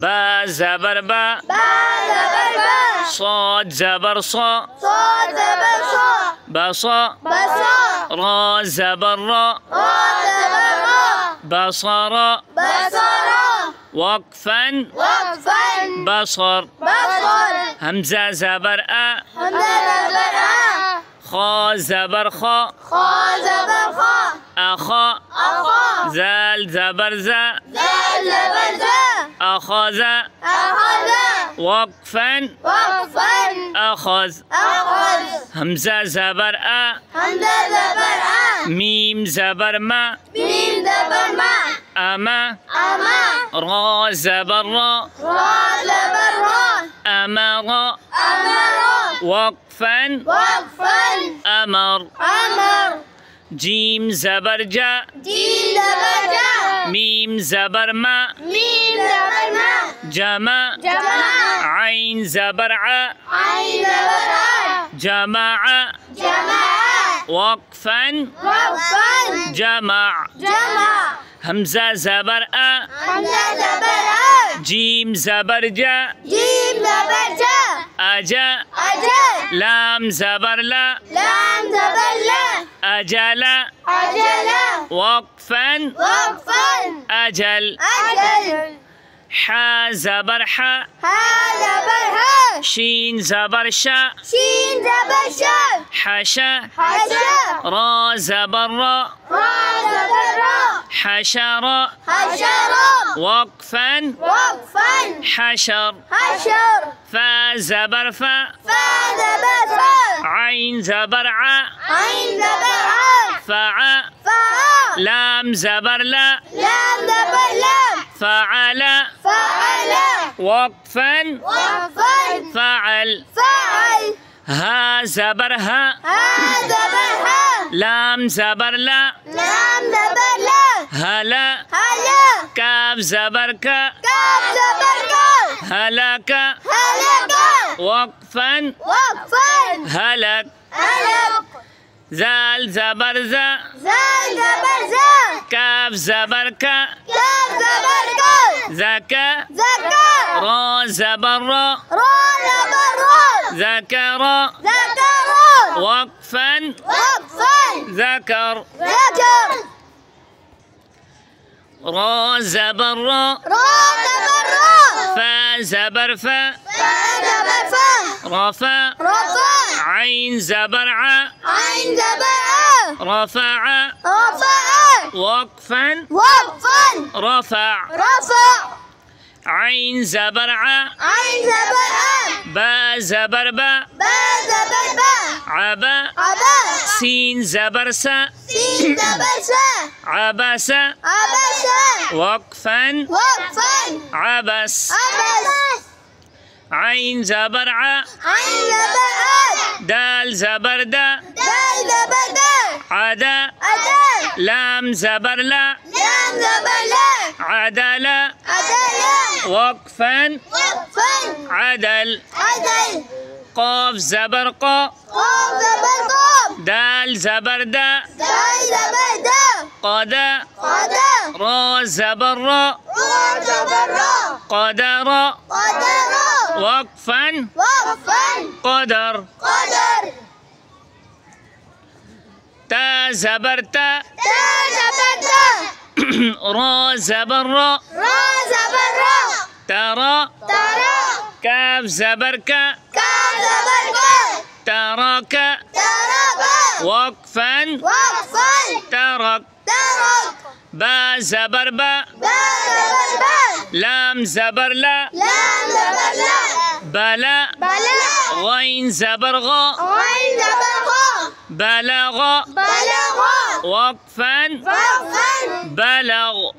با زبر با صاد زبر صا بصا را زبر را بصر وقفا بصر همزة زبر أ خا زبر خا أخا زال زبر زا أخذ وقفا أخذ همزة زبر أ ميم زبر ما أما را زبر را أمر وقفا أمر جيم زبر جا ميم زبر ما جمع عين زبر ع جمع وقفا جمع همزة زبر أ جيم زبر جا أجا لام زبر لا أجل وقفا أجل حا زبر حا شين زبر شا حشا را زبر را حشر وقفا حشر فا زبر فا عين زبر ع فع لام زبر لا فعل وقفا فعل ها زبر ها لام زبر لا هلا كاف زبر كا هلك وقفا هلك زال زبر زا كاف زبر كا زكا را زبر را ذكر وقفا ذكر را زبر را فا زبر فا رفع عين زبر ع رفع وقفا رفع عين زبر ع با زبر با عبا سين زبر سا عبس وقفا عبس عين زبر ع دال زبر دا عدا لام زبر لا عدل وقفا عدل قاف زبر قا دال زبر دا قدا را زبر را قدر وقفا قدر تا زبر تا را زبر را ترى كاف زبر كا ترك وقفا ترك با زبر با لام زبر لا بلا غين زبر غا بلغ وقفا بلغ